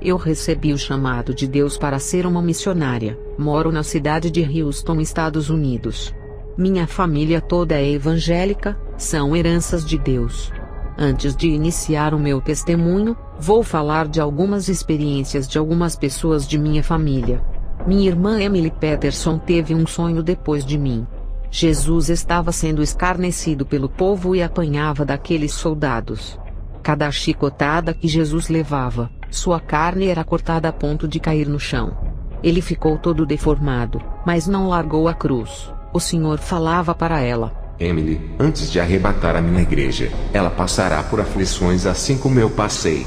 Eu recebi o chamado de Deus para ser uma missionária. Moro na cidade de Houston, Estados Unidos. Minha família toda é evangélica, são heranças de Deus. Antes de iniciar o meu testemunho, vou falar de algumas experiências de algumas pessoas de minha família. Minha irmã Emily Peterson teve um sonho depois de mim. Jesus estava sendo escarnecido pelo povo e apanhava daqueles soldados. Cada chicotada que Jesus levava, sua carne era cortada a ponto de cair no chão. Ele ficou todo deformado, mas não largou a cruz. O Senhor falava para ela: Emily, antes de arrebatar a minha igreja, ela passará por aflições assim como eu passei.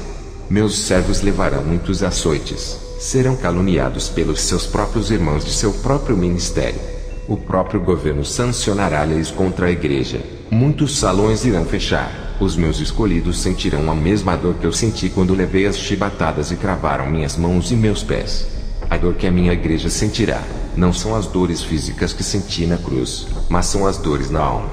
Meus servos levarão muitos açoites, serão caluniados pelos seus próprios irmãos de seu próprio ministério. O próprio governo sancionará leis contra a igreja. Muitos salões irão fechar. Os meus escolhidos sentirão a mesma dor que eu senti quando levei as chibatadas e cravaram minhas mãos e meus pés. A dor que a minha igreja sentirá, não são as dores físicas que senti na cruz, mas são as dores na alma.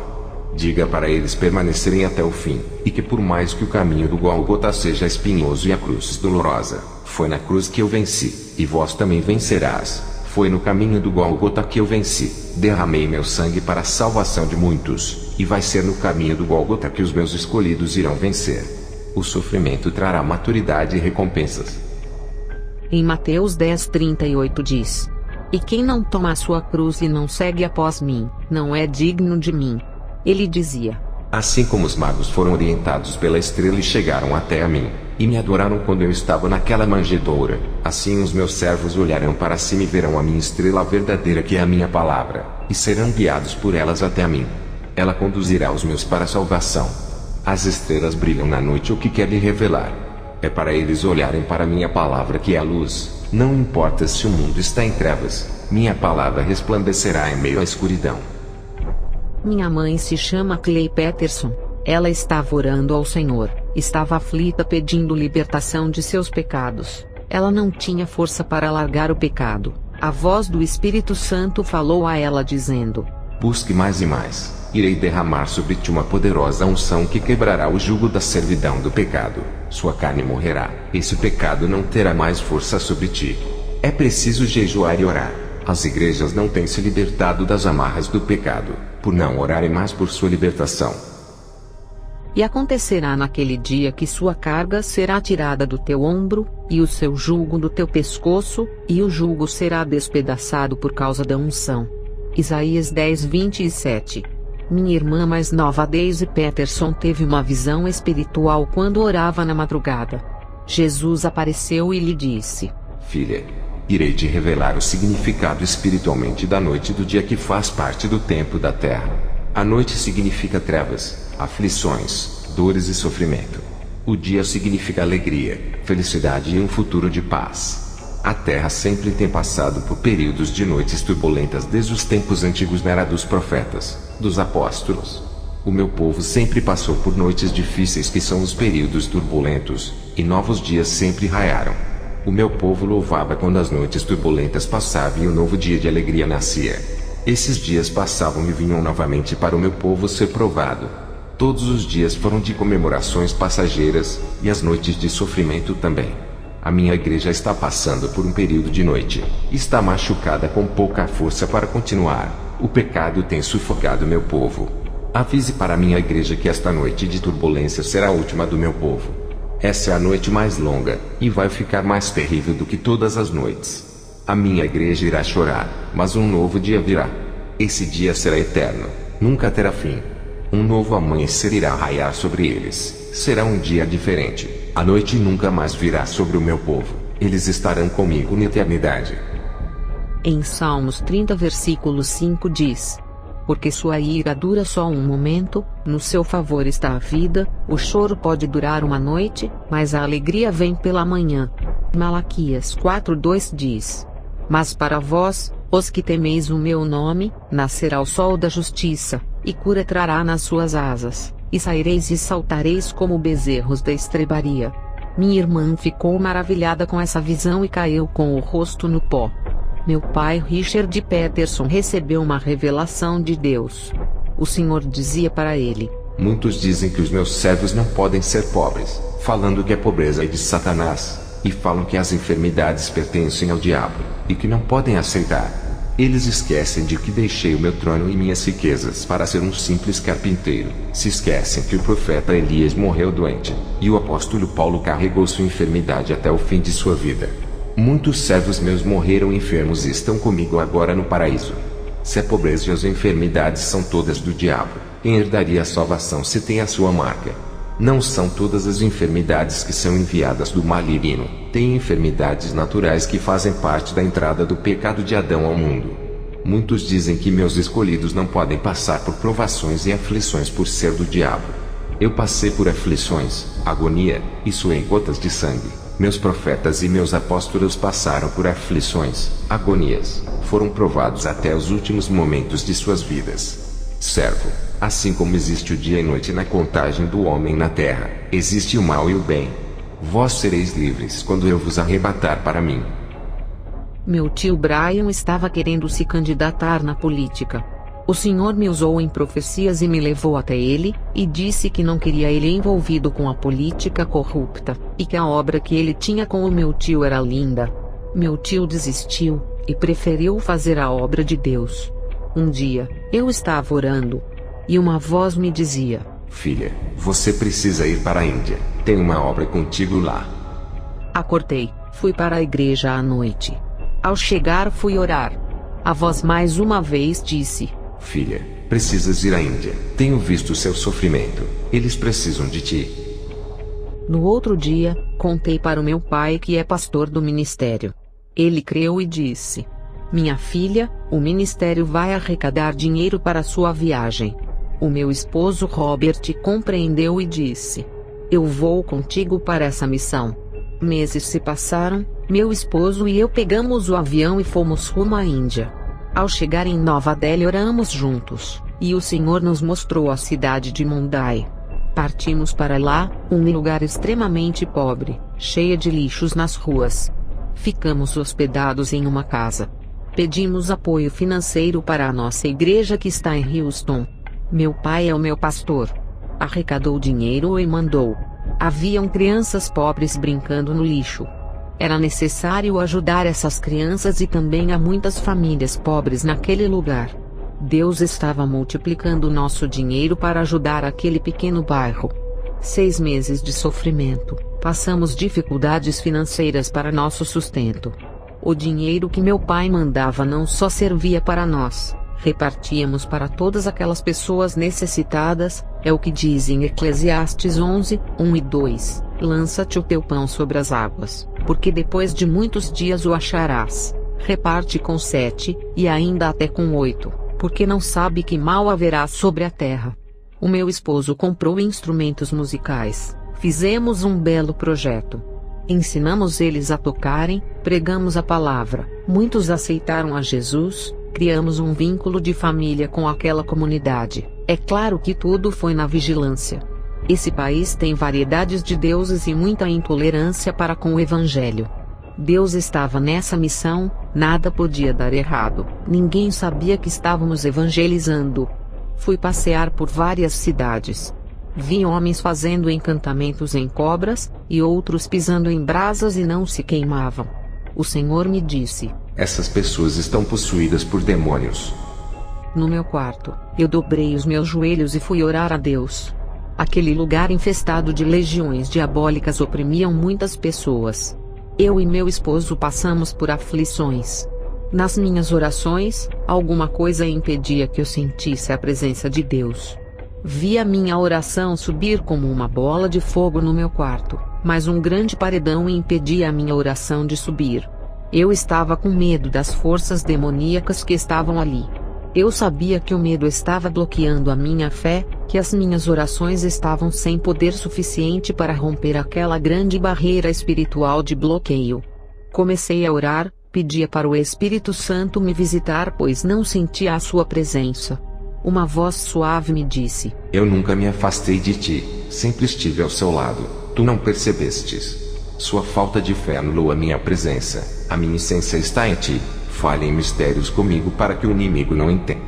Diga para eles permanecerem até o fim, e que por mais que o caminho do Gólgota seja espinhoso e a cruz dolorosa, foi na cruz que eu venci, e vós também vencerás. Foi no caminho do Gólgota que eu venci, derramei meu sangue para a salvação de muitos, e vai ser no caminho do Gólgota que os meus escolhidos irão vencer. O sofrimento trará maturidade e recompensas. Em Mateus 10:38 diz: E quem não toma a sua cruz e não segue após mim, não é digno de mim. Ele dizia: Assim como os magos foram orientados pela estrela e chegaram até a mim, e me adoraram quando eu estava naquela manjedoura, assim os meus servos olharão para cima e verão a minha estrela verdadeira, que é a minha palavra, e serão guiados por elas até a mim. Ela conduzirá os meus para a salvação. As estrelas brilham na noite, o que quer lhe revelar. É para eles olharem para a minha palavra, que é a luz. Não importa se o mundo está em trevas, minha palavra resplandecerá em meio à escuridão. Minha mãe se chama Clay Peterson. Ela estava orando ao Senhor, estava aflita pedindo libertação de seus pecados. Ela não tinha força para largar o pecado. A voz do Espírito Santo falou a ela dizendo: Busque mais e mais. Irei derramar sobre ti uma poderosa unção que quebrará o jugo da servidão do pecado. Sua carne morrerá. Esse pecado não terá mais força sobre ti. É preciso jejuar e orar. As igrejas não têm se libertado das amarras do pecado, por não orarem mais por sua libertação. E acontecerá naquele dia que sua carga será tirada do teu ombro, e o seu jugo do teu pescoço, e o jugo será despedaçado por causa da unção. Isaías 10:27. Minha irmã mais nova Daisy Peterson teve uma visão espiritual quando orava na madrugada. Jesus apareceu e lhe disse: Filha, irei te revelar o significado espiritualmente da noite e do dia, que faz parte do tempo da terra. A noite significa trevas, aflições, dores e sofrimento. O dia significa alegria, felicidade e um futuro de paz. A terra sempre tem passado por períodos de noites turbulentas desde os tempos antigos, na era dos profetas, dos apóstolos. O meu povo sempre passou por noites difíceis, que são os períodos turbulentos, e novos dias sempre raiaram. O meu povo louvava quando as noites turbulentas passavam e um novo dia de alegria nascia. Esses dias passavam e vinham novamente para o meu povo ser provado. Todos os dias foram de comemorações passageiras, e as noites de sofrimento também. A minha igreja está passando por um período de noite. Está machucada, com pouca força para continuar. O pecado tem sufocado meu povo. Avise para a minha igreja que esta noite de turbulência será a última do meu povo. Essa é a noite mais longa, e vai ficar mais terrível do que todas as noites. A minha igreja irá chorar, mas um novo dia virá. Esse dia será eterno, nunca terá fim. Um novo amanhecer irá raiar sobre eles. Será um dia diferente. A noite nunca mais virá sobre o meu povo. Eles estarão comigo na eternidade. Em Salmos 30 versículo 5 diz: Porque sua ira dura só um momento, no seu favor está a vida, o choro pode durar uma noite, mas a alegria vem pela manhã. Malaquias 4:2 diz: Mas para vós, os que temeis o meu nome, nascerá o sol da justiça, e cura trará nas suas asas, e saireis e saltareis como bezerros da estrebaria. Minha irmã ficou maravilhada com essa visão e caiu com o rosto no pó. Meu pai Richard Peterson recebeu uma revelação de Deus. O Senhor dizia para ele: Muitos dizem que os meus servos não podem ser pobres, falando que a pobreza é de Satanás. e falam que as enfermidades pertencem ao diabo, e que não podem aceitar. Eles esquecem de que deixei o meu trono e minhas riquezas para ser um simples carpinteiro. Se esquecem que o profeta Elias morreu doente, e o apóstolo Paulo carregou sua enfermidade até o fim de sua vida. Muitos servos meus morreram enfermos e estão comigo agora no paraíso. Se a pobreza e as enfermidades são todas do diabo, quem herdaria a salvação se tem a sua marca? Não são todas as enfermidades que são enviadas do maligno. Tem enfermidades naturais que fazem parte da entrada do pecado de Adão ao mundo. Muitos dizem que meus escolhidos não podem passar por provações e aflições por ser do diabo. Eu passei por aflições, agonia, e suei gotas de sangue. Meus profetas e meus apóstolos passaram por aflições, agonias, foram provados até os últimos momentos de suas vidas. Servo, assim como existe o dia e noite na contagem do homem na terra, existe o mal e o bem. Vós sereis livres quando eu vos arrebatar para mim. Meu tio Brian estava querendo se candidatar na política. O Senhor me usou em profecias e me levou até ele, e disse que não queria ele envolvido com a política corrupta, e que a obra que ele tinha com o meu tio era linda. Meu tio desistiu, e preferiu fazer a obra de Deus. Um dia, eu estava orando, e uma voz me dizia: Filha, você precisa ir para a Índia, tem uma obra contigo lá. Acordei, fui para a igreja à noite. Ao chegar fui orar. A voz mais uma vez disse: Filha, precisas ir à Índia, tenho visto seu sofrimento, eles precisam de ti. No outro dia, contei para o meu pai que é pastor do ministério. Ele creu e disse: Minha filha, o ministério vai arrecadar dinheiro para sua viagem. O meu esposo Robert compreendeu e disse: Eu vou contigo para essa missão. Meses se passaram, meu esposo e eu pegamos o avião e fomos rumo à Índia. Ao chegar em Nova Delhi oramos juntos, e o Senhor nos mostrou a cidade de Mumbai. Partimos para lá, um lugar extremamente pobre, cheia de lixos nas ruas. Ficamos hospedados em uma casa. Pedimos apoio financeiro para a nossa igreja que está em Houston. Meu pai é o meu pastor. Arrecadou dinheiro e mandou. Haviam crianças pobres brincando no lixo. Era necessário ajudar essas crianças e também há muitas famílias pobres naquele lugar. Deus estava multiplicando nosso dinheiro para ajudar aquele pequeno bairro. 6 meses de sofrimento, passamos dificuldades financeiras para nosso sustento. O dinheiro que meu pai mandava não só servia para nós, repartíamos para todas aquelas pessoas necessitadas, é o que diz em Eclesiastes 11, 1 e 2, lança-te o teu pão sobre as águas, porque depois de muitos dias o acharás. Reparte com 7, e ainda até com 8, porque não sabe que mal haverá sobre a terra. O meu esposo comprou instrumentos musicais, fizemos um belo projeto. Ensinamos eles a tocarem, pregamos a palavra, muitos aceitaram a Jesus, criamos um vínculo de família com aquela comunidade. É claro que tudo foi na vigilância. Esse país tem variedades de deuses e muita intolerância para com o evangelho. Deus estava nessa missão, nada podia dar errado, ninguém sabia que estávamos evangelizando. Fui passear por várias cidades. Vi homens fazendo encantamentos em cobras, e outros pisando em brasas e não se queimavam. O Senhor me disse: Essas pessoas estão possuídas por demônios. No meu quarto, eu dobrei os meus joelhos e fui orar a Deus. Aquele lugar infestado de legiões diabólicas oprimiam muitas pessoas. Eu e meu esposo passamos por aflições. Nas minhas orações, alguma coisa impedia que eu sentisse a presença de Deus. Vi a minha oração subir como uma bola de fogo no meu quarto, mas um grande paredão impedia a minha oração de subir. Eu estava com medo das forças demoníacas que estavam ali. Eu sabia que o medo estava bloqueando a minha fé, que as minhas orações estavam sem poder suficiente para romper aquela grande barreira espiritual de bloqueio. Comecei a orar, pedia para o Espírito Santo me visitar, pois não sentia a sua presença. Uma voz suave me disse: Eu nunca me afastei de ti, sempre estive ao seu lado, tu não percebestes. Sua falta de fé anulou a minha presença, a minha essência está em ti, fale em mistérios comigo para que o inimigo não entenda.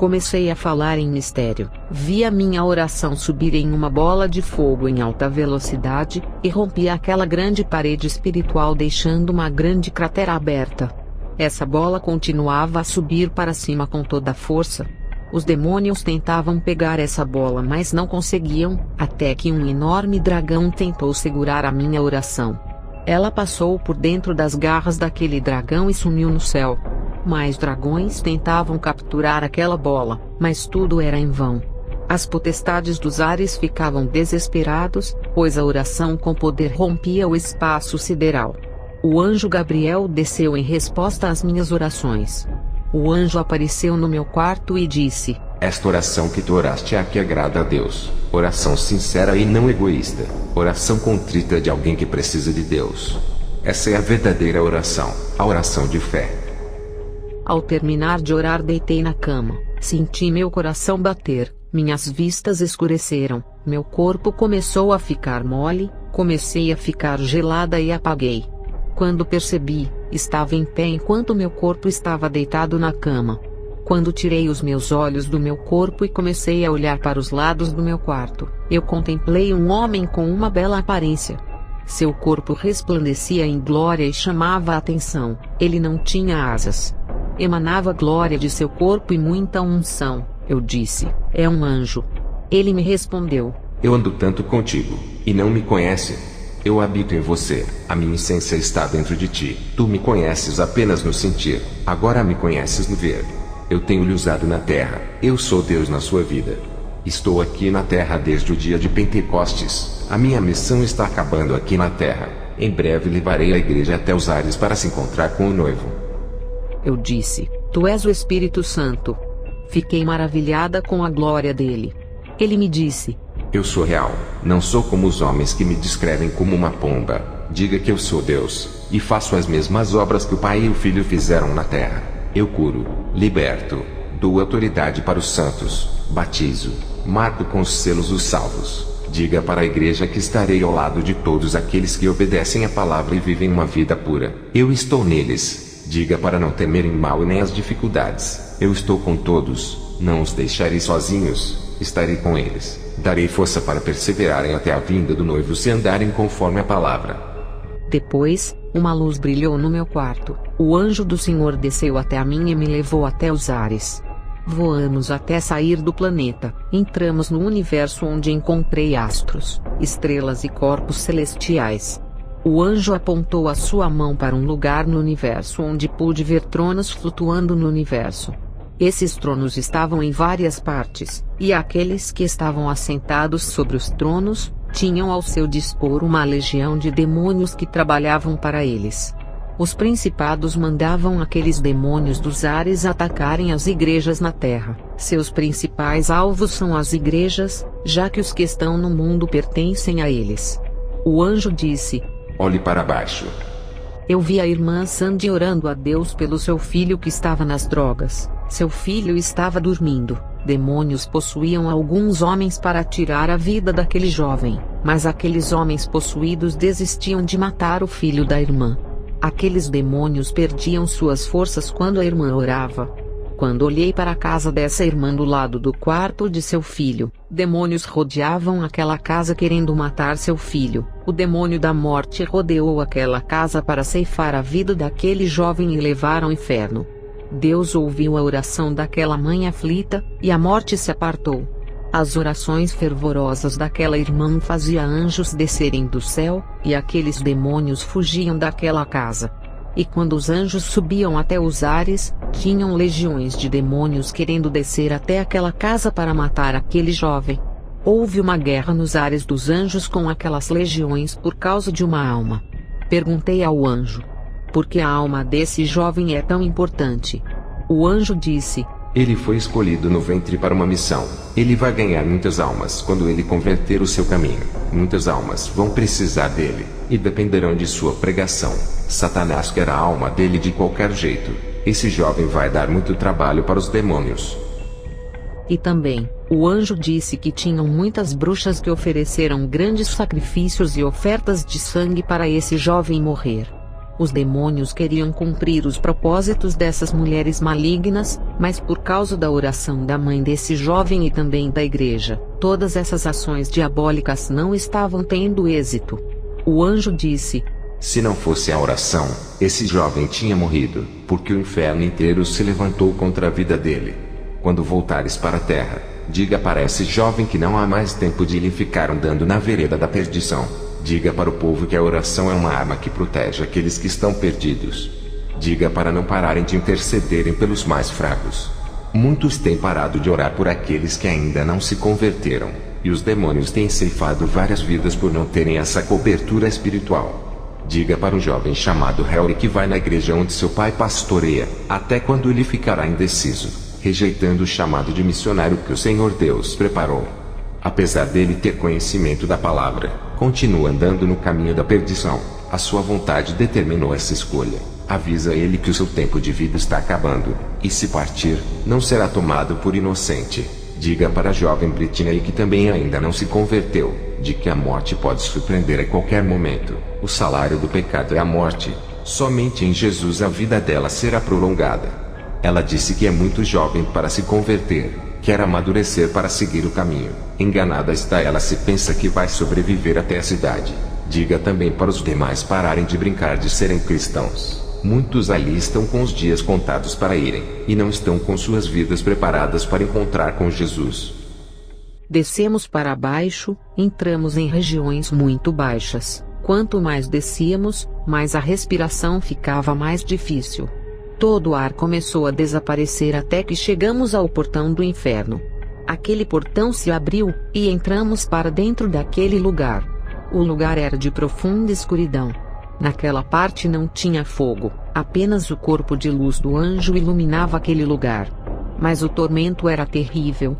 Comecei a falar em mistério, vi a minha oração subir em uma bola de fogo em alta velocidade, e rompi aquela grande parede espiritual deixando uma grande cratera aberta. Essa bola continuava a subir para cima com toda a força. Os demônios tentavam pegar essa bola mas não conseguiam, até que um enorme dragão tentou segurar a minha oração. Ela passou por dentro das garras daquele dragão e sumiu no céu. Mais dragões tentavam capturar aquela bola, mas tudo era em vão. As potestades dos ares ficavam desesperados, pois a oração com poder rompia o espaço sideral. O anjo Gabriel desceu em resposta às minhas orações. O anjo apareceu no meu quarto e disse: Esta oração que tu oraste é a que agrada a Deus. Oração sincera e não egoísta. Oração contrita de alguém que precisa de Deus. Essa é a verdadeira oração, a oração de fé. Ao terminar de orar, deitei na cama, senti meu coração bater, minhas vistas escureceram, meu corpo começou a ficar mole, comecei a ficar gelada e apaguei. Quando percebi, estava em pé enquanto meu corpo estava deitado na cama. Quando tirei os meus olhos do meu corpo e comecei a olhar para os lados do meu quarto, eu contemplei um homem com uma bela aparência. Seu corpo resplandecia em glória e chamava a atenção, ele não tinha asas. Emanava glória de seu corpo e muita unção. Eu disse: é um anjo. Ele me respondeu: eu ando tanto contigo, e não me conhece. Eu habito em você, a minha essência está dentro de ti. Tu me conheces apenas no sentir, agora me conheces no ver. Eu tenho lhe usado na terra, eu sou Deus na sua vida. Estou aqui na terra desde o dia de Pentecostes, a minha missão está acabando aqui na terra. Em breve levarei a igreja até os ares para se encontrar com o noivo. Eu disse: tu és o Espírito Santo. Fiquei maravilhada com a glória dele. Ele me disse: eu sou real, não sou como os homens que me descrevem como uma pomba. Diga que eu sou Deus, e faço as mesmas obras que o Pai e o Filho fizeram na terra. Eu curo, liberto, dou autoridade para os santos, batizo, marco com os selos os salvos. Diga para a igreja que estarei ao lado de todos aqueles que obedecem a palavra e vivem uma vida pura. Eu estou neles. Diga para não temerem mal nem as dificuldades. Eu estou com todos, não os deixarei sozinhos, estarei com eles. Darei força para perseverarem até a vinda do noivo se andarem conforme a palavra. Depois, uma luz brilhou no meu quarto. O anjo do Senhor desceu até a mim e me levou até os ares. Voamos até sair do planeta. Entramos no universo onde encontrei astros, estrelas e corpos celestiais. O anjo apontou a sua mão para um lugar no universo onde pude ver tronos flutuando no universo. Esses tronos estavam em várias partes, e aqueles que estavam assentados sobre os tronos, tinham ao seu dispor uma legião de demônios que trabalhavam para eles. Os principados mandavam aqueles demônios dos ares atacarem as igrejas na terra. Seus principais alvos são as igrejas, já que os que estão no mundo pertencem a eles. O anjo disse: olhe para baixo. Eu vi a irmã Sandy orando a Deus pelo seu filho que estava nas drogas. Seu filho estava dormindo. Demônios possuíam alguns homens para tirar a vida daquele jovem, mas aqueles homens possuídos desistiam de matar o filho da irmã. Aqueles demônios perdiam suas forças quando a irmã orava. Quando olhei para a casa dessa irmã do lado do quarto de seu filho, demônios rodeavam aquela casa querendo matar seu filho. O demônio da morte rodeou aquela casa para ceifar a vida daquele jovem e levar ao inferno. Deus ouviu a oração daquela mãe aflita, e a morte se apartou. As orações fervorosas daquela irmã faziam anjos descerem do céu, e aqueles demônios fugiam daquela casa. E quando os anjos subiam até os ares, tinham legiões de demônios querendo descer até aquela casa para matar aquele jovem. Houve uma guerra nos ares dos anjos com aquelas legiões por causa de uma alma. Perguntei ao anjo: por que a alma desse jovem é tão importante? O anjo disse: ele foi escolhido no ventre para uma missão. Ele vai ganhar muitas almas quando ele converter o seu caminho. Muitas almas vão precisar dele, e dependerão de sua pregação. Satanás quer a alma dele de qualquer jeito. Esse jovem vai dar muito trabalho para os demônios. E também, o anjo disse que tinham muitas bruxas que ofereceram grandes sacrifícios e ofertas de sangue para esse jovem morrer. Os demônios queriam cumprir os propósitos dessas mulheres malignas, mas por causa da oração da mãe desse jovem e também da igreja, todas essas ações diabólicas não estavam tendo êxito. O anjo disse: se não fosse a oração, esse jovem tinha morrido, porque o inferno inteiro se levantou contra a vida dele. Quando voltares para a terra, diga para esse jovem que não há mais tempo de ele ficar andando na vereda da perdição. Diga para o povo que a oração é uma arma que protege aqueles que estão perdidos. Diga para não pararem de intercederem pelos mais fracos. Muitos têm parado de orar por aqueles que ainda não se converteram, e os demônios têm ceifado várias vidas por não terem essa cobertura espiritual. Diga para o jovem chamado Harry que vai na igreja onde seu pai pastoreia, até quando ele ficará indeciso, rejeitando o chamado de missionário que o Senhor Deus preparou. Apesar dele ter conhecimento da palavra, continua andando no caminho da perdição. A sua vontade determinou essa escolha. Avisa ele que o seu tempo de vida está acabando, e se partir, não será tomado por inocente. Diga para a jovem Britney que também ainda não se converteu, de que a morte pode surpreender a qualquer momento. O salário do pecado é a morte. Somente em Jesus a vida dela será prolongada. Ela disse que é muito jovem para se converter. Quer amadurecer para seguir o caminho. Enganada está ela se pensa que vai sobreviver até essa idade. Diga também para os demais pararem de brincar de serem cristãos. Muitos ali estão com os dias contados para irem, e não estão com suas vidas preparadas para encontrar com Jesus. Descemos para baixo, entramos em regiões muito baixas. Quanto mais descíamos, mais a respiração ficava mais difícil. Todo o ar começou a desaparecer até que chegamos ao portão do inferno. Aquele portão se abriu, e entramos para dentro daquele lugar. O lugar era de profunda escuridão. Naquela parte não tinha fogo, apenas o corpo de luz do anjo iluminava aquele lugar. Mas o tormento era terrível.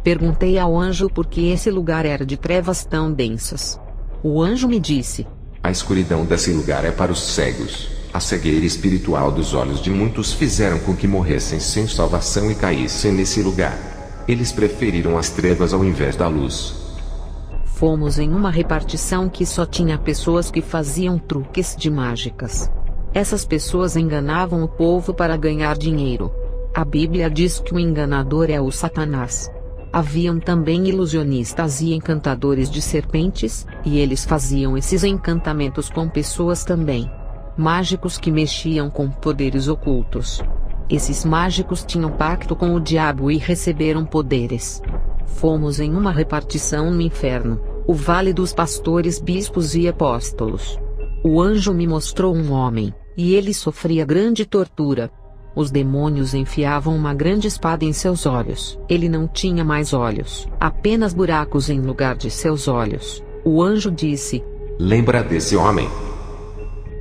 Perguntei ao anjo por que esse lugar era de trevas tão densas. O anjo me disse: a escuridão desse lugar é para os cegos. A cegueira espiritual dos olhos de muitos fizeram com que morressem sem salvação e caíssem nesse lugar. Eles preferiram as trevas ao invés da luz. Fomos em uma repartição que só tinha pessoas que faziam truques de mágicas. Essas pessoas enganavam o povo para ganhar dinheiro. A Bíblia diz que o enganador é o Satanás. Haviam também ilusionistas e encantadores de serpentes, e eles faziam esses encantamentos com pessoas também. Mágicos que mexiam com poderes ocultos. Esses mágicos tinham pacto com o diabo e receberam poderes. Fomos em uma repartição no inferno, o vale dos pastores, bispos e apóstolos. O anjo me mostrou um homem, e ele sofria grande tortura. Os demônios enfiavam uma grande espada em seus olhos. Ele não tinha mais olhos, apenas buracos em lugar de seus olhos. O anjo disse: lembra desse homem?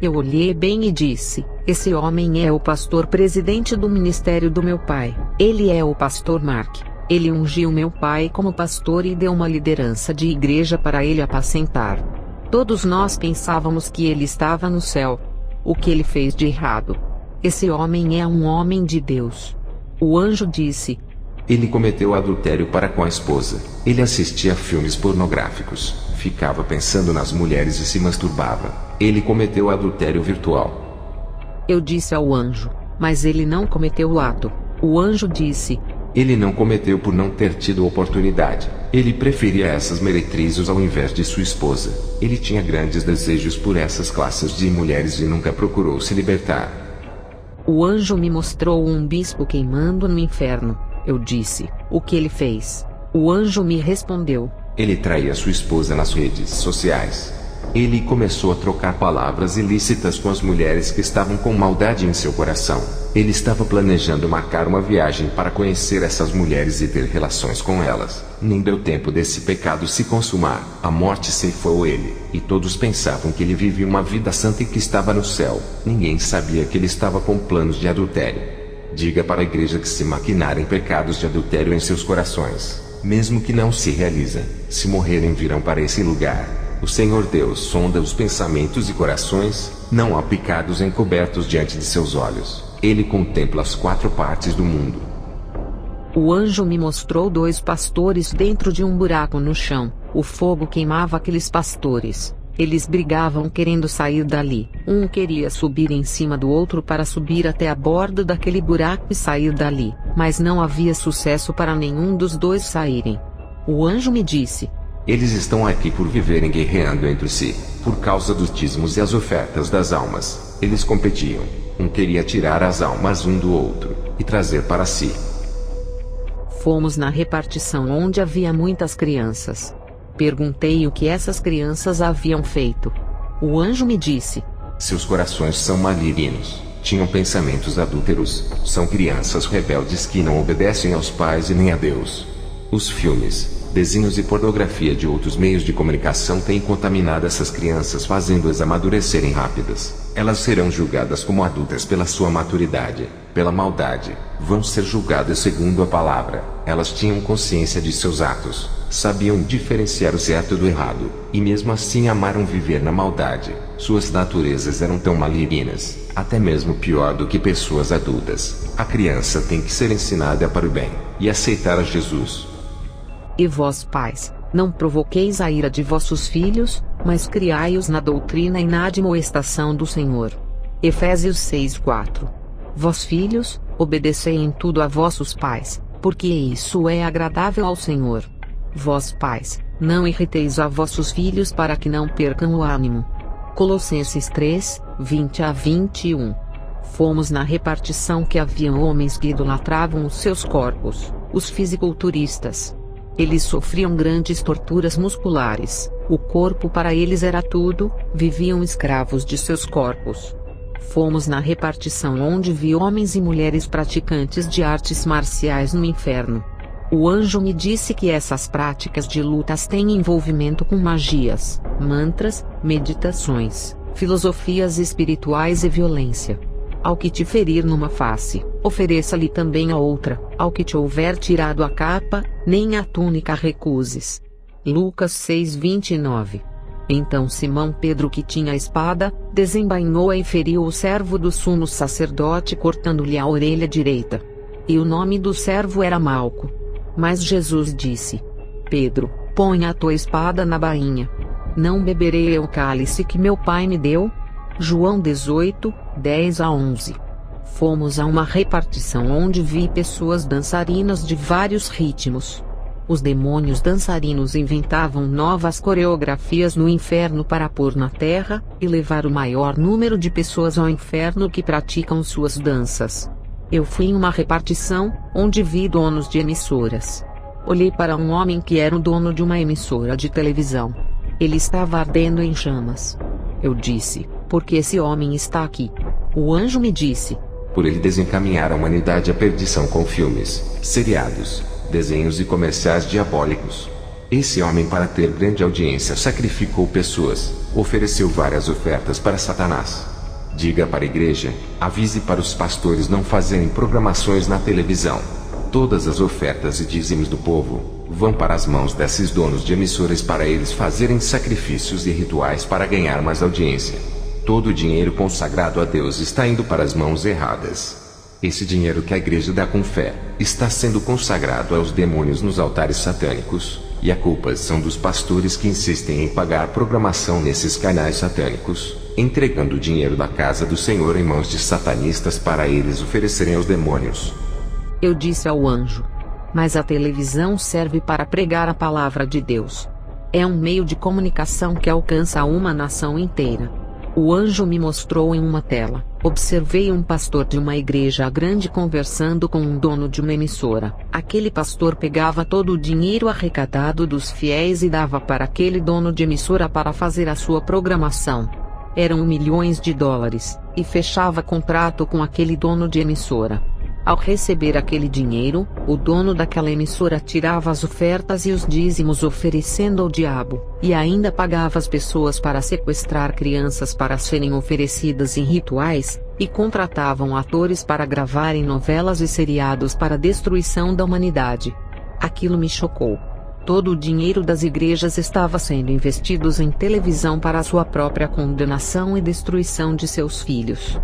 Eu olhei bem e disse: esse homem é o pastor presidente do ministério do meu pai. Ele é o pastor Mark. Ele ungiu meu pai como pastor e deu uma liderança de igreja para ele apacentar. Todos nós pensávamos que ele estava no céu. O que ele fez de errado? Esse homem é um homem de Deus. O anjo disse: ele cometeu adultério para com a esposa. Ele assistia a filmes pornográficos, ficava pensando nas mulheres e se masturbava. Ele cometeu adultério virtual. Eu disse ao anjo: mas ele não cometeu o ato. O anjo disse: ele não cometeu por não ter tido oportunidade. Ele preferia essas meretrizes ao invés de sua esposa. Ele tinha grandes desejos por essas classes de mulheres e nunca procurou se libertar. O anjo me mostrou um bispo queimando no inferno. Eu disse: o que ele fez? O anjo me respondeu: ele traía sua esposa nas redes sociais. Ele começou a trocar palavras ilícitas com as mulheres que estavam com maldade em seu coração. Ele estava planejando marcar uma viagem para conhecer essas mulheres e ter relações com elas. Nem deu tempo desse pecado se consumar. A morte ceifou ele, e todos pensavam que ele vivia uma vida santa e que estava no céu. Ninguém sabia que ele estava com planos de adultério. Diga para a igreja que se maquinarem pecados de adultério em seus corações, mesmo que não se realizem, se morrerem virão para esse lugar. O Senhor Deus sonda os pensamentos e corações, não há pecados encobertos diante de seus olhos. Ele contempla as 4 partes do mundo. O anjo me mostrou 2 pastores dentro de um buraco no chão. O fogo queimava aqueles pastores. Eles brigavam querendo sair dali. Um queria subir em cima do outro para subir até a borda daquele buraco e sair dali, mas não havia sucesso para nenhum dos dois saírem. O anjo me disse: eles estão aqui por viverem guerreando entre si, por causa dos dízimos e as ofertas das almas. Eles competiam. Um queria tirar as almas um do outro, e trazer para si. Fomos na repartição onde havia muitas crianças. Perguntei o que essas crianças haviam feito. O anjo me disse: seus corações são malignos, tinham pensamentos adúlteros, são crianças rebeldes que não obedecem aos pais e nem a Deus. Os filmes, desenhos e pornografia de outros meios de comunicação têm contaminado essas crianças, fazendo-as amadurecerem rápidas. Elas serão julgadas como adultas pela sua maturidade, pela maldade, vão ser julgadas segundo a palavra. Elas tinham consciência de seus atos, sabiam diferenciar o certo do errado, e mesmo assim amaram viver na maldade. Suas naturezas eram tão malignas, até mesmo pior do que pessoas adultas. A criança tem que ser ensinada para o bem, e aceitar a Jesus. E vós, pais, não provoqueis a ira de vossos filhos, mas criai-os na doutrina e na admoestação do Senhor. Efésios 6:4. Vós, filhos, obedecei em tudo a vossos pais, porque isso é agradável ao Senhor. Vós, pais, não irriteis a vossos filhos para que não percam o ânimo. Colossenses 3:20-21. Fomos na repartição que havia homens que idolatravam os seus corpos, os fisiculturistas. Eles sofriam grandes torturas musculares, o corpo para eles era tudo, viviam escravos de seus corpos. Fomos na repartição onde vi homens e mulheres praticantes de artes marciais no inferno. O anjo me disse que essas práticas de lutas têm envolvimento com magias, mantras, meditações, filosofias espirituais e violência. Ao que te ferir numa face, ofereça-lhe também a outra. Ao que te houver tirado a capa, nem a túnica recuses. Lucas 6:29. Então Simão Pedro, que tinha a espada, desembainhou-a e feriu o servo do sumo sacerdote, cortando-lhe a orelha direita. E o nome do servo era Malco. Mas Jesus disse: Pedro, põe a tua espada na bainha. Não beberei eu o cálice que meu pai me deu? João 18:10-11. Fomos a uma repartição onde vi pessoas dançarinas de vários ritmos. Os demônios dançarinos inventavam novas coreografias no inferno para pôr na terra, e levar o maior número de pessoas ao inferno que praticam suas danças. Eu fui em uma repartição, onde vi donos de emissoras. Olhei para um homem que era o dono de uma emissora de televisão. Ele estava ardendo em chamas. Eu disse: por que esse homem está aqui? O anjo me disse: por ele desencaminhar a humanidade à perdição com filmes, seriados, desenhos e comerciais diabólicos. Esse homem, para ter grande audiência, sacrificou pessoas, ofereceu várias ofertas para Satanás. Diga para a igreja, avise para os pastores não fazerem programações na televisão. Todas as ofertas e dízimos do povo vão para as mãos desses donos de emissoras para eles fazerem sacrifícios e rituais para ganhar mais audiência. Todo o dinheiro consagrado a Deus está indo para as mãos erradas. Esse dinheiro que a igreja dá com fé está sendo consagrado aos demônios nos altares satânicos, e a culpa são dos pastores que insistem em pagar programação nesses canais satânicos, entregando o dinheiro da casa do Senhor em mãos de satanistas para eles oferecerem aos demônios. Eu disse ao anjo: mas a televisão serve para pregar a palavra de Deus. É um meio de comunicação que alcança uma nação inteira. O anjo me mostrou em uma tela. Observei um pastor de uma igreja grande conversando com um dono de uma emissora. Aquele pastor pegava todo o dinheiro arrecadado dos fiéis e dava para aquele dono de emissora para fazer a sua programação. Eram milhões de dólares, e fechava contrato com aquele dono de emissora. Ao receber aquele dinheiro, o dono daquela emissora tirava as ofertas e os dízimos oferecendo ao diabo, e ainda pagava as pessoas para sequestrar crianças para serem oferecidas em rituais, e contratavam atores para gravarem novelas e seriados para a destruição da humanidade. Aquilo me chocou. Todo o dinheiro das igrejas estava sendo investido em televisão para a sua própria condenação e destruição de seus filhos.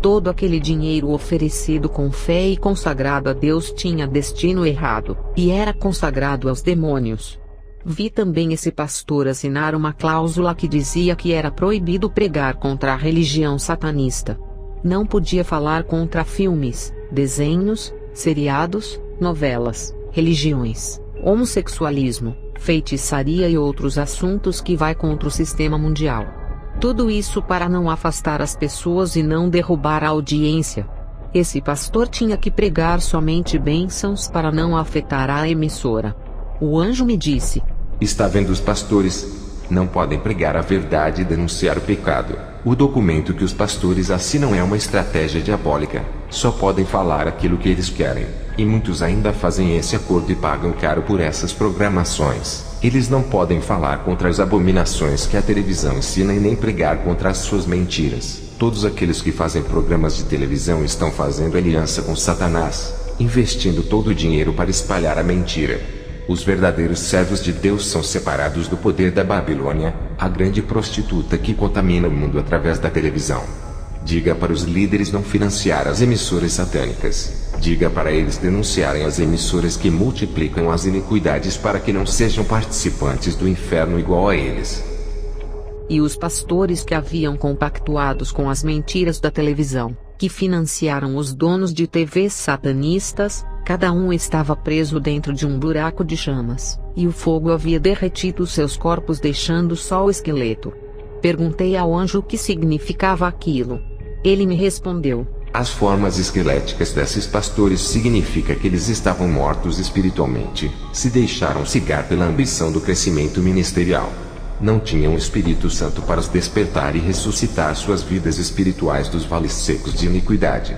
Todo aquele dinheiro oferecido com fé e consagrado a Deus tinha destino errado, e era consagrado aos demônios. Vi também esse pastor assinar uma cláusula que dizia que era proibido pregar contra a religião satanista. Não podia falar contra filmes, desenhos, seriados, novelas, religiões, homossexualismo, feitiçaria e outros assuntos que vai contra o sistema mundial. Tudo isso para não afastar as pessoas e não derrubar a audiência. Esse pastor tinha que pregar somente bênçãos para não afetar a emissora. O anjo me disse: Está vendo os pastores? Não podem pregar a verdade e denunciar o pecado. O documento que os pastores assinam é uma estratégia diabólica. Só podem falar aquilo que eles querem. E muitos ainda fazem esse acordo e pagam caro por essas programações. Eles não podem falar contra as abominações que a televisão ensina e nem pregar contra as suas mentiras. Todos aqueles que fazem programas de televisão estão fazendo aliança com Satanás, investindo todo o dinheiro para espalhar a mentira. Os verdadeiros servos de Deus são separados do poder da Babilônia, a grande prostituta que contamina o mundo através da televisão. Diga para os líderes não financiar as emissoras satânicas. Diga para eles denunciarem as emissoras que multiplicam as iniquidades para que não sejam participantes do inferno igual a eles. E os pastores que haviam compactuados com as mentiras da televisão, que financiaram os donos de TVs satanistas, cada um estava preso dentro de um buraco de chamas, e o fogo havia derretido seus corpos deixando só o esqueleto. Perguntei ao anjo o que significava aquilo. Ele me respondeu: As formas esqueléticas desses pastores significa que eles estavam mortos espiritualmente, se deixaram cegar pela ambição do crescimento ministerial. Não tinham o Espírito Santo para os despertar e ressuscitar suas vidas espirituais dos vales secos de iniquidade.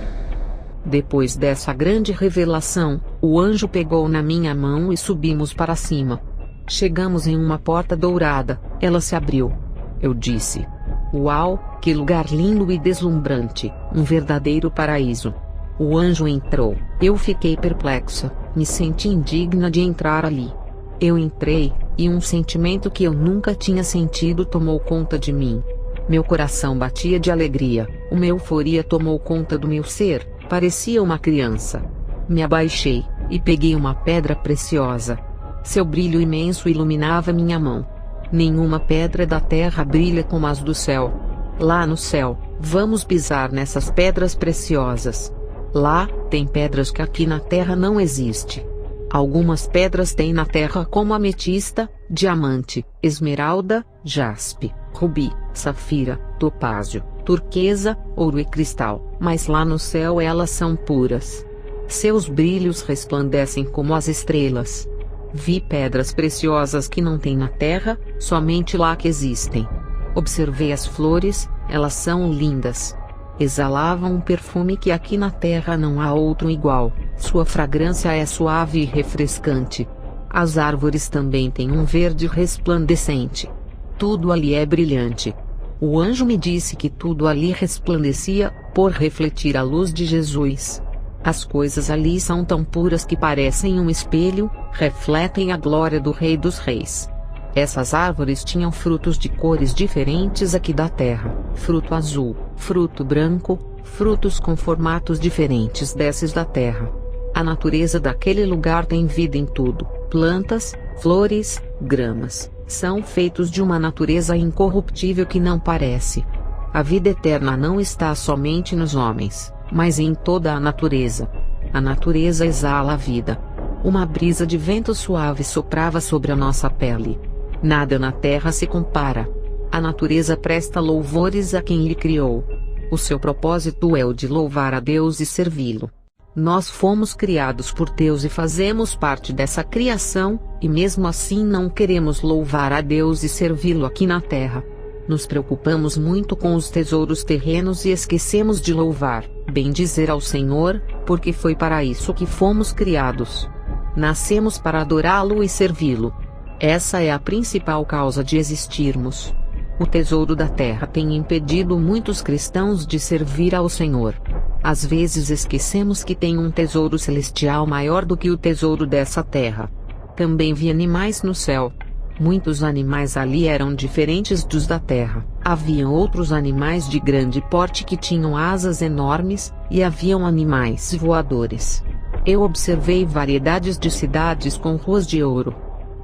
Depois dessa grande revelação, o anjo pegou na minha mão e subimos para cima. Chegamos em uma porta dourada, ela se abriu. Eu disse: Uau, que lugar lindo e deslumbrante, um verdadeiro paraíso. O anjo entrou, eu fiquei perplexa, me senti indigna de entrar ali. Eu entrei, e um sentimento que eu nunca tinha sentido tomou conta de mim. Meu coração batia de alegria, uma euforia tomou conta do meu ser, parecia uma criança. Me abaixei, e peguei uma pedra preciosa. Seu brilho imenso iluminava minha mão. Nenhuma pedra da terra brilha como as do céu. Lá no céu, vamos pisar nessas pedras preciosas. Lá, tem pedras que aqui na terra não existe. Algumas pedras tem na terra como ametista, diamante, esmeralda, jaspe, rubi, safira, topázio, turquesa, ouro e cristal, mas lá no céu elas são puras. Seus brilhos resplandecem como as estrelas. Vi pedras preciosas que não tem na terra, somente lá que existem. Observei as flores, elas são lindas. Exalavam um perfume que aqui na terra não há outro igual, sua fragrância é suave e refrescante. As árvores também têm um verde resplandecente. Tudo ali é brilhante. O anjo me disse que tudo ali resplandecia, por refletir a luz de Jesus. As coisas ali são tão puras que parecem um espelho, refletem a glória do Rei dos Reis. Essas árvores tinham frutos de cores diferentes aqui da terra, fruto azul, fruto branco, frutos com formatos diferentes desses da terra. A natureza daquele lugar tem vida em tudo, plantas, flores, gramas, são feitos de uma natureza incorruptível que não parece. A vida eterna não está somente nos homens, mas em toda a natureza. A natureza exala a vida. Uma brisa de vento suave soprava sobre a nossa pele. Nada na terra se compara. A natureza presta louvores a quem lhe criou. O seu propósito é o de louvar a Deus e servi-lo. Nós fomos criados por Deus e fazemos parte dessa criação, e mesmo assim não queremos louvar a Deus e servi-lo aqui na terra. Nos preocupamos muito com os tesouros terrenos e esquecemos de louvar, bendizer ao Senhor, porque foi para isso que fomos criados. Nascemos para adorá-lo e servi-lo. Essa é a principal causa de existirmos. O tesouro da terra tem impedido muitos cristãos de servir ao Senhor. Às vezes esquecemos que tem um tesouro celestial maior do que o tesouro dessa terra. Também vi animais no céu. Muitos animais ali eram diferentes dos da terra. Havia outros animais de grande porte que tinham asas enormes, e haviam animais voadores. Eu observei variedades de cidades com ruas de ouro.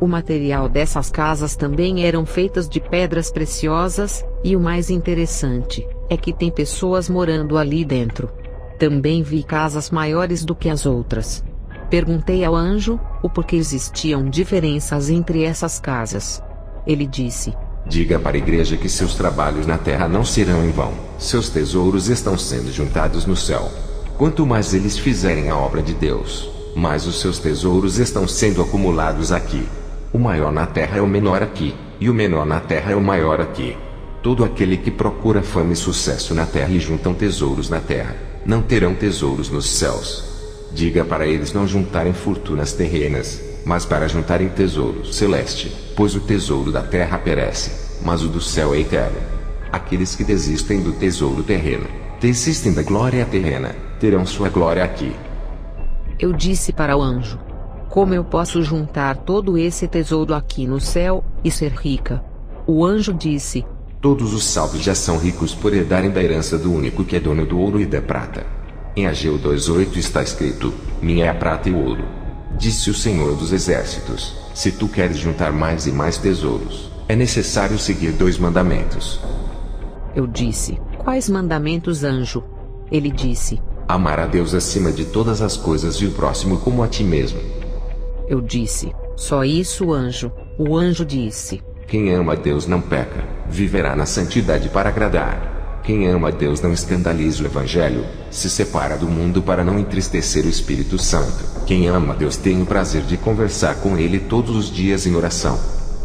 O material dessas casas também eram feitas de pedras preciosas, e o mais interessante é que tem pessoas morando ali dentro. Também vi casas maiores do que as outras. Perguntei ao anjo o porquê existiam diferenças entre essas casas. Ele disse: diga para a igreja que seus trabalhos na terra não serão em vão. Seus tesouros estão sendo juntados no céu. Quanto mais eles fizerem a obra de Deus, mais os seus tesouros estão sendo acumulados aqui. O maior na terra é o menor aqui, e o menor na terra é o maior aqui. Todo aquele que procura fama e sucesso na terra e juntam tesouros na terra, não terão tesouros nos céus. Diga para eles não juntarem fortunas terrenas, mas para juntarem tesouro celeste, pois o tesouro da terra perece, mas o do céu é eterno. Aqueles que desistem do tesouro terreno, desistem da glória terrena, terão sua glória aqui. Eu disse para o anjo: como eu posso juntar todo esse tesouro aqui no céu, e ser rica? O anjo disse: todos os salvos já são ricos por herdarem da herança do único que é dono do ouro e da prata. Em Ageu 2:8 está escrito: minha é a prata e o ouro. Disse o Senhor dos Exércitos: se tu queres juntar mais e mais tesouros, é necessário seguir 2 mandamentos. Eu disse: quais mandamentos, anjo? Ele disse: amar a Deus acima de todas as coisas e o próximo como a ti mesmo. Eu disse: só isso, anjo? O anjo disse: quem ama a Deus não peca, viverá na santidade para agradar. Quem ama a Deus não escandaliza o Evangelho, se separa do mundo para não entristecer o Espírito Santo. Quem ama a Deus tem o prazer de conversar com Ele todos os dias em oração.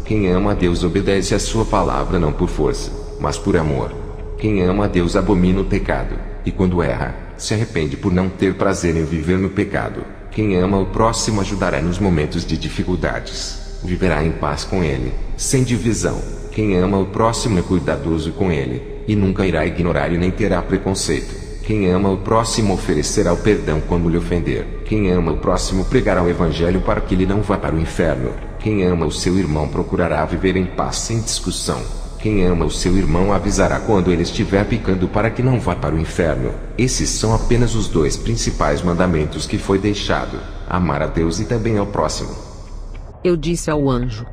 Quem ama a Deus obedece a sua palavra não por força, mas por amor. Quem ama a Deus abomina o pecado, e quando erra, se arrepende por não ter prazer em viver no pecado. Quem ama o próximo ajudará nos momentos de dificuldades. Viverá em paz com ele, sem divisão. Quem ama o próximo é cuidadoso com ele, e nunca irá ignorar e nem terá preconceito. Quem ama o próximo oferecerá o perdão quando lhe ofender. Quem ama o próximo pregará o Evangelho para que ele não vá para o inferno. Quem ama o seu irmão procurará viver em paz sem discussão. Quem ama o seu irmão avisará quando ele estiver pecando para que não vá para o inferno. Esses são apenas os 2 principais mandamentos que foi deixado: amar a Deus e também ao próximo. Eu disse ao anjo: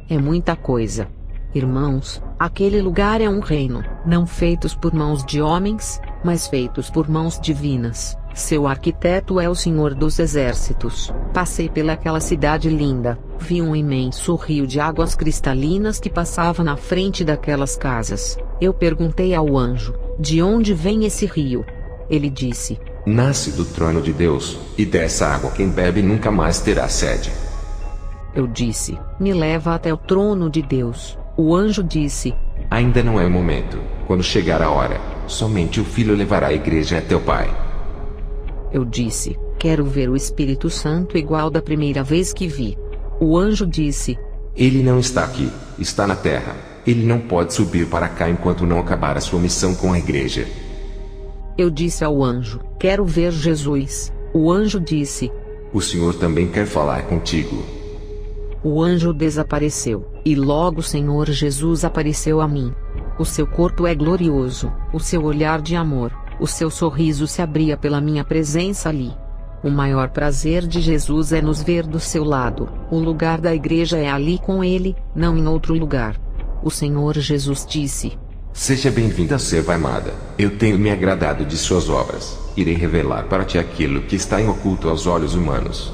é muita coisa. Irmãos, aquele lugar é um reino, não feitos por mãos de homens, mas feitos por mãos divinas. Seu arquiteto é o Senhor dos Exércitos. Passei pelaquela cidade linda, vi um imenso rio de águas cristalinas que passava na frente daquelas casas. Eu perguntei ao anjo: de onde vem esse rio? Ele disse: nasce do trono de Deus, e dessa água quem bebe nunca mais terá sede. Eu disse: me leva até o trono de Deus. O anjo disse: ainda não é o momento. Quando chegar a hora, somente o Filho levará a igreja até o Pai. Eu disse: quero ver o Espírito Santo igual da primeira vez que vi. O anjo disse: ele não está aqui, está na terra. Ele não pode subir para cá enquanto não acabar a sua missão com a igreja. Eu disse ao anjo: quero ver Jesus. O anjo disse: o Senhor também quer falar contigo. O anjo desapareceu, e logo o Senhor Jesus apareceu a mim. O seu corpo é glorioso, o seu olhar de amor, o seu sorriso se abria pela minha presença ali. O maior prazer de Jesus é nos ver do seu lado. O lugar da igreja é ali com ele, não em outro lugar. O Senhor Jesus disse: seja bem-vinda, serva amada. Eu tenho me agradado de suas obras. Irei revelar para ti aquilo que está em oculto aos olhos humanos.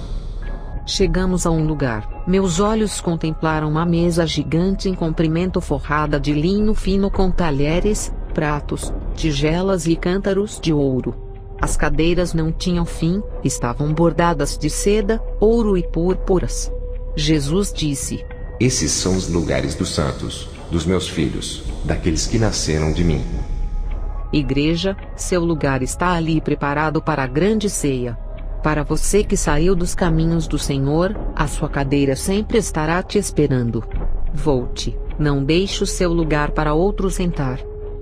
Chegamos a um lugar. Meus olhos contemplaram uma mesa gigante em comprimento forrada de linho fino com talheres, pratos, tigelas e cântaros de ouro. As cadeiras não tinham fim, estavam bordadas de seda, ouro e púrpuras. Jesus disse: esses são os lugares dos santos, dos meus filhos, daqueles que nasceram de mim. Igreja, seu lugar está ali preparado para a grande ceia. Para você que saiu dos caminhos do Senhor, a sua cadeira sempre estará te esperando. Volte, não deixe o seu lugar para outro sentar.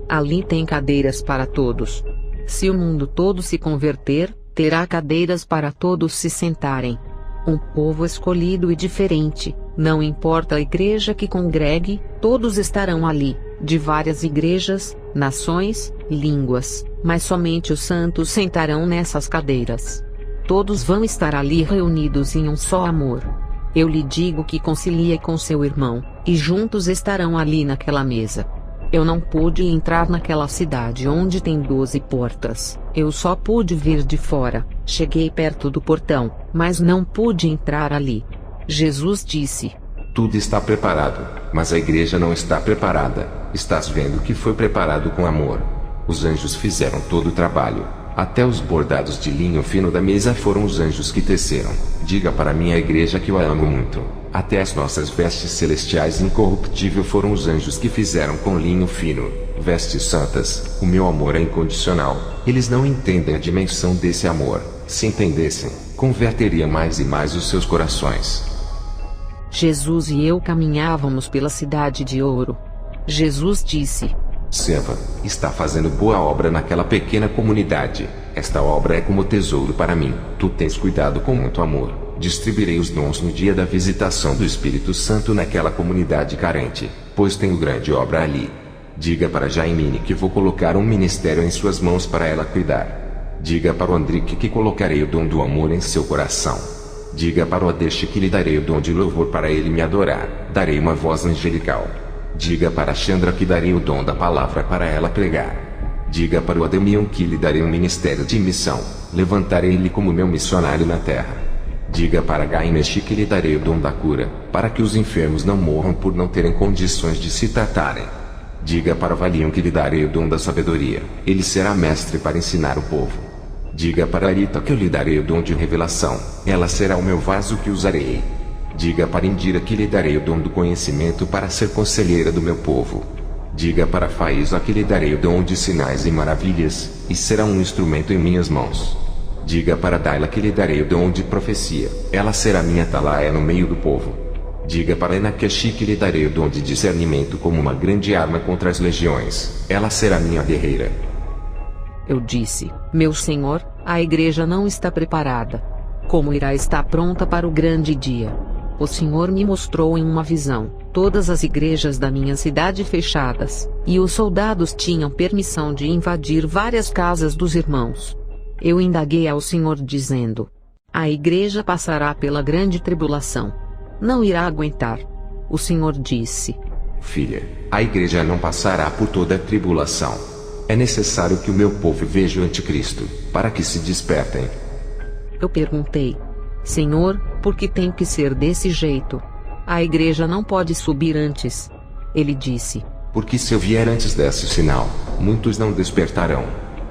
Ali tem cadeiras para todos. Se o mundo todo se converter, terá cadeiras para todos se sentarem. Um povo escolhido e diferente, não importa a igreja que congregue, todos estarão ali, de várias igrejas, nações, línguas, mas somente os santos sentarão nessas cadeiras. Todos vão estar ali reunidos em um só amor. Eu lhe digo que concilie com seu irmão, e juntos estarão ali naquela mesa. Eu não pude entrar naquela cidade onde tem 12 portas, eu só pude vir de fora. Cheguei perto do portão, mas não pude entrar ali. Jesus disse: Tudo está preparado, mas a igreja não está preparada. Estás vendo que foi preparado com amor. Os anjos fizeram todo o trabalho. Até os bordados de linho fino da mesa foram os anjos que teceram. Diga para minha igreja que eu a amo muito. Até as nossas vestes celestiais incorruptível foram os anjos que fizeram com linho fino. Vestes santas, o meu amor é incondicional. Eles não entendem a dimensão desse amor. Se entendessem, converteria mais e mais os seus corações. Jesus e eu caminhávamos pela cidade de ouro. Jesus disse: Seva, está fazendo boa obra naquela pequena comunidade. Esta obra é como tesouro para mim. Tu tens cuidado com muito amor. Distribuirei os dons no dia da visitação do Espírito Santo naquela comunidade carente, pois tenho grande obra ali. Diga para Jaimine que vou colocar um ministério em suas mãos para ela cuidar. Diga para o Andrique que colocarei o dom do amor em seu coração. Diga para o Adeste que lhe darei o dom de louvor para ele me adorar. Darei uma voz angelical. Diga para a Chandra que darei o dom da palavra para ela pregar. Diga para o Ademion que lhe darei um ministério de missão. Levantarei ele como meu missionário na terra. Diga para Gaimeshi que lhe darei o dom da cura, para que os enfermos não morram por não terem condições de se tratarem. Diga para Valion que lhe darei o dom da sabedoria. Ele será mestre para ensinar o povo. Diga para Arita que eu lhe darei o dom de revelação. Ela será o meu vaso que usarei. Diga para Indira que lhe darei o dom do conhecimento para ser conselheira do meu povo. Diga para Faísa que lhe darei o dom de sinais e maravilhas, e será um instrumento em minhas mãos. Diga para Daila que lhe darei o dom de profecia. Ela será minha atalaia no meio do povo. Diga para Enakeshi que lhe darei o dom de discernimento como uma grande arma contra as legiões. Ela será minha guerreira. Eu disse: Meu Senhor, a igreja não está preparada. Como irá estar pronta para o grande dia? O Senhor me mostrou em uma visão todas as igrejas da minha cidade fechadas, e os soldados tinham permissão de invadir várias casas dos irmãos. Eu indaguei ao Senhor dizendo: a igreja passará pela grande tribulação. Não irá aguentar. O Senhor disse: Filha, a igreja não passará por toda a tribulação. É necessário que o meu povo veja o anticristo, para que se despertem. Eu perguntei: Senhor, por que tem que ser desse jeito? A igreja não pode subir antes. Ele disse: Porque se eu vier antes desse sinal, muitos não despertarão.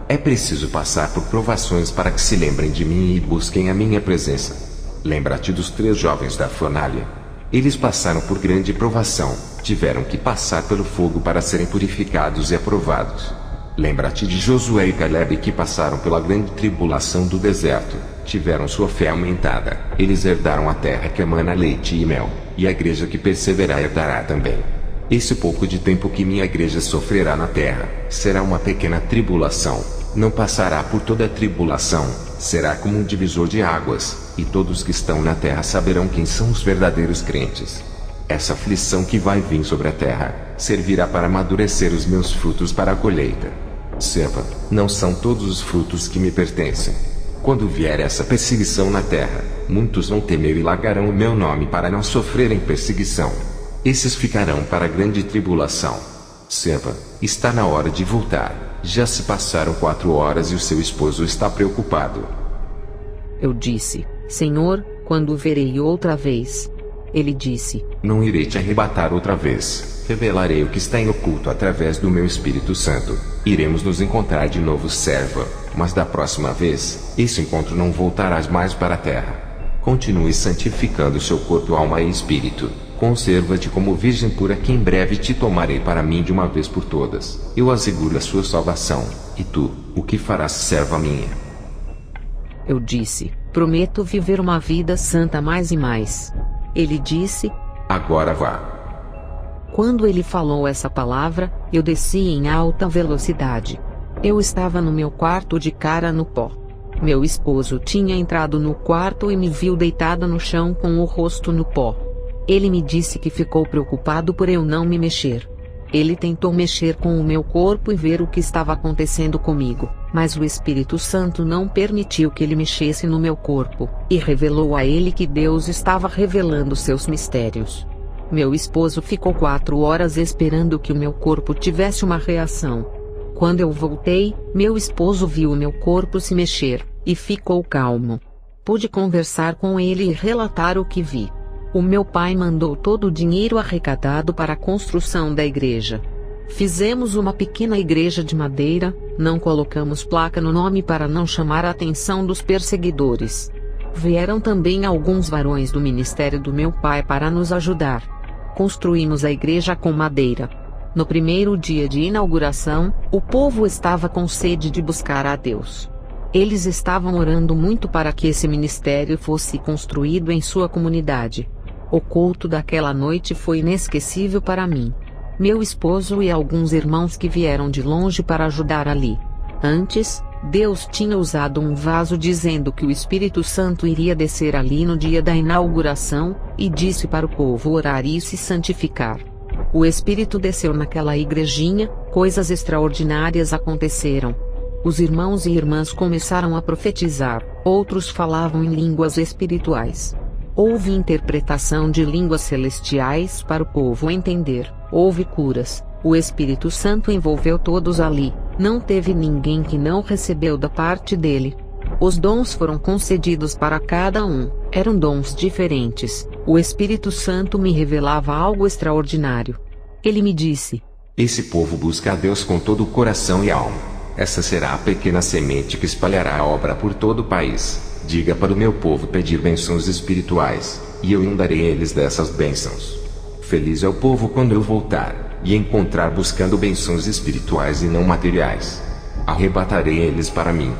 É preciso passar por provações para que se lembrem de mim e busquem a minha presença. Lembra-te dos 3 jovens da fornalha. Eles passaram por grande provação, tiveram que passar pelo fogo para serem purificados e aprovados. Lembra-te de Josué e Caleb que passaram pela grande tribulação do deserto, tiveram sua fé aumentada, eles herdaram a terra que emana leite e mel, e a igreja que perseverar herdará também. Esse pouco de tempo que minha igreja sofrerá na terra, será uma pequena tribulação, não passará por toda a tribulação, será como um divisor de águas, e todos que estão na terra saberão quem são os verdadeiros crentes. Essa aflição que vai vir sobre a terra, servirá para amadurecer os meus frutos para a colheita. Seva, não são todos os frutos que me pertencem. Quando vier essa perseguição na terra, muitos vão temer e largarão o meu nome para não sofrerem perseguição. Esses ficarão para a grande tribulação. Seva, está na hora de voltar. Já se passaram 4 horas e o seu esposo está preocupado. Eu disse: Senhor, quando o verei outra vez? Ele disse: Não irei te arrebatar outra vez. Revelarei o que está em oculto através do meu Espírito Santo. Iremos nos encontrar de novo, serva, mas da próxima vez, esse encontro não voltarás mais para a terra. Continue santificando seu corpo, alma e espírito. Conserva-te como virgem pura que em breve te tomarei para mim de uma vez por todas. Eu asseguro a sua salvação. E tu, o que farás, serva minha? Eu disse: Prometo viver uma vida santa mais e mais. Ele disse: Agora vá. Quando ele falou essa palavra, eu desci em alta velocidade. Eu estava no meu quarto de cara no pó. Meu esposo tinha entrado no quarto e me viu deitada no chão com o rosto no pó. Ele me disse que ficou preocupado por eu não me mexer. Ele tentou mexer com o meu corpo e ver o que estava acontecendo comigo, mas o Espírito Santo não permitiu que ele mexesse no meu corpo, e revelou a ele que Deus estava revelando seus mistérios. Meu esposo ficou 4 horas esperando que o meu corpo tivesse uma reação. Quando eu voltei, meu esposo viu o meu corpo se mexer, e ficou calmo. Pude conversar com ele e relatar o que vi. O meu pai mandou todo o dinheiro arrecadado para a construção da igreja. Fizemos uma pequena igreja de madeira, não colocamos placa no nome para não chamar a atenção dos perseguidores. Vieram também alguns varões do ministério do meu pai para nos ajudar. Construímos a igreja com madeira. No primeiro dia de inauguração, o povo estava com sede de buscar a Deus. Eles estavam orando muito para que esse ministério fosse construído em sua comunidade. O culto daquela noite foi inesquecível para mim. Meu esposo e alguns irmãos que vieram de longe para ajudar ali. Antes, Deus tinha usado um vaso dizendo que o Espírito Santo iria descer ali no dia da inauguração, e disse para o povo orar e se santificar. O Espírito desceu naquela igrejinha, coisas extraordinárias aconteceram. Os irmãos e irmãs começaram a profetizar, outros falavam em línguas espirituais. Houve interpretação de línguas celestiais para o povo entender, houve curas, o Espírito Santo envolveu todos ali, não teve ninguém que não recebeu da parte dele. Os dons foram concedidos para cada um, eram dons diferentes, o Espírito Santo me revelava algo extraordinário. Ele me disse: esse povo busca a Deus com todo o coração e alma. Essa será a pequena semente que espalhará a obra por todo o país. Diga para o meu povo pedir bênçãos espirituais, e eu inundarei eles dessas bênçãos. Feliz é o povo quando eu voltar, e encontrar buscando bênçãos espirituais e não materiais. Arrebatarei eles para mim.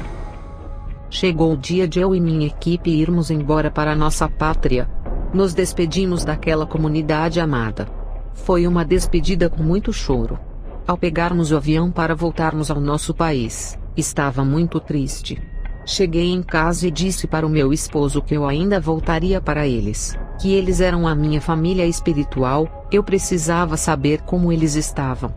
Chegou o dia de eu e minha equipe irmos embora para nossa pátria. Nos despedimos daquela comunidade amada. Foi uma despedida com muito choro. Ao pegarmos o avião para voltarmos ao nosso país, estava muito triste. Cheguei em casa e disse para o meu esposo que eu ainda voltaria para eles, que eles eram a minha família espiritual, eu precisava saber como eles estavam.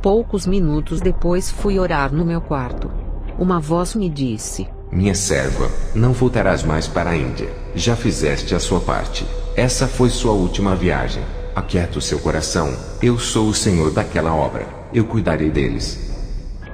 Poucos minutos depois fui orar no meu quarto. Uma voz me disse: minha serva, não voltarás mais para a Índia, já fizeste a sua parte, essa foi sua última viagem, aquieta o seu coração, eu sou o Senhor daquela obra, eu cuidarei deles.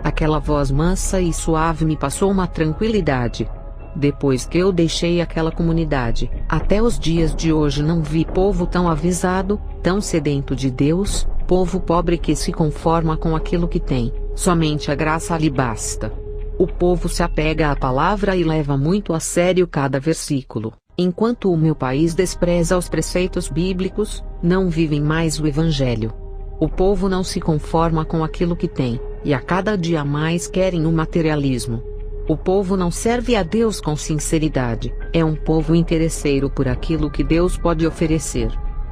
Aquela voz mansa e suave me passou uma tranquilidade. Depois que eu deixei aquela comunidade, até os dias de hoje não vi povo tão avisado, tão sedento de Deus, povo pobre que se conforma com aquilo que tem, somente a graça lhe basta. O povo se apega à palavra e leva muito a sério cada versículo, enquanto o meu país despreza os preceitos bíblicos, não vivem mais o Evangelho. O povo não se conforma com aquilo que tem, e a cada dia mais querem o materialismo. O povo não serve a Deus com sinceridade, é um povo interesseiro por aquilo que Deus pode oferecer.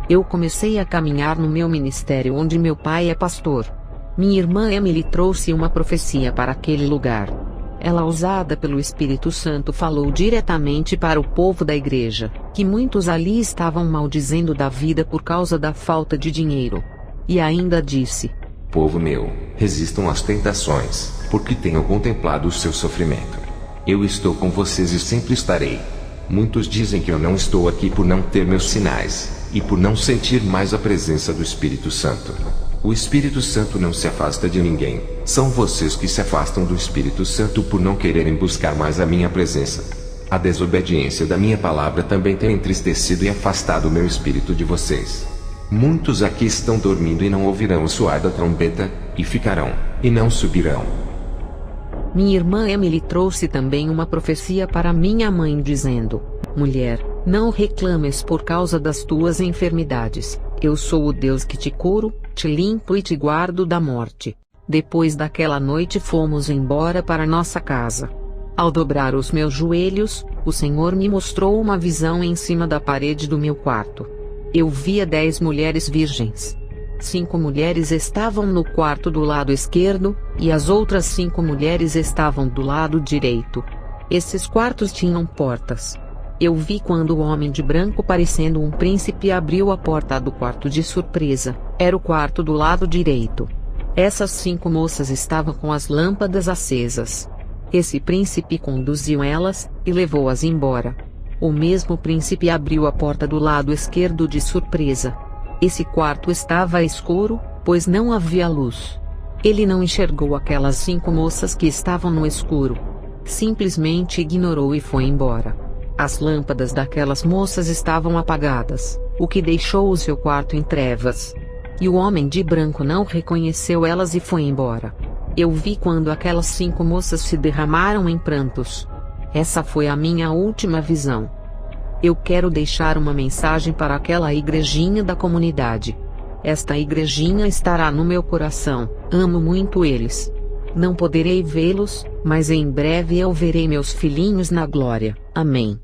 Eu comecei a caminhar no meu ministério onde meu pai é pastor. Minha irmã Emily trouxe uma profecia para aquele lugar. Ela, usada pelo Espírito Santo, falou diretamente para o povo da igreja, que muitos ali estavam maldizendo da vida por causa da falta de dinheiro. E ainda disse: povo meu, resistam às tentações, porque tenho contemplado o seu sofrimento. Eu estou com vocês e sempre estarei. Muitos dizem que eu não estou aqui por não ter meus sinais, e por não sentir mais a presença do Espírito Santo. O Espírito Santo não se afasta de ninguém, são vocês que se afastam do Espírito Santo por não quererem buscar mais a minha presença. A desobediência da minha palavra também tem entristecido e afastado o meu espírito de vocês. Muitos aqui estão dormindo e não ouvirão o soar da trombeta, e ficarão, e não subirão. Minha irmã Emily trouxe também uma profecia para minha mãe dizendo: mulher, não reclames por causa das tuas enfermidades, eu sou o Deus que te curo, te limpo e te guardo da morte. Depois daquela noite fomos embora para nossa casa. Ao dobrar os meus joelhos, o Senhor me mostrou uma visão em cima da parede do meu quarto. Eu via 10 mulheres virgens. 5 mulheres estavam no quarto do lado esquerdo, e as outras 5 mulheres estavam do lado direito. Esses quartos tinham portas. Eu vi quando o homem de branco, parecendo um príncipe, abriu a porta do quarto de surpresa. Era o quarto do lado direito. Essas 5 moças estavam com as lâmpadas acesas. Esse príncipe conduziu elas, e levou-as embora. O mesmo príncipe abriu a porta do lado esquerdo de surpresa. Esse quarto estava escuro, pois não havia luz. Ele não enxergou aquelas 5 moças que estavam no escuro. Simplesmente ignorou e foi embora. As lâmpadas daquelas moças estavam apagadas, o que deixou o seu quarto em trevas. E o homem de branco não reconheceu elas e foi embora. Eu vi quando aquelas 5 moças se derramaram em prantos. Essa foi a minha última visão. Eu quero deixar uma mensagem para aquela igrejinha da comunidade. Esta igrejinha estará no meu coração, amo muito eles. Não poderei vê-los, mas em breve eu verei meus filhinhos na glória. Amém.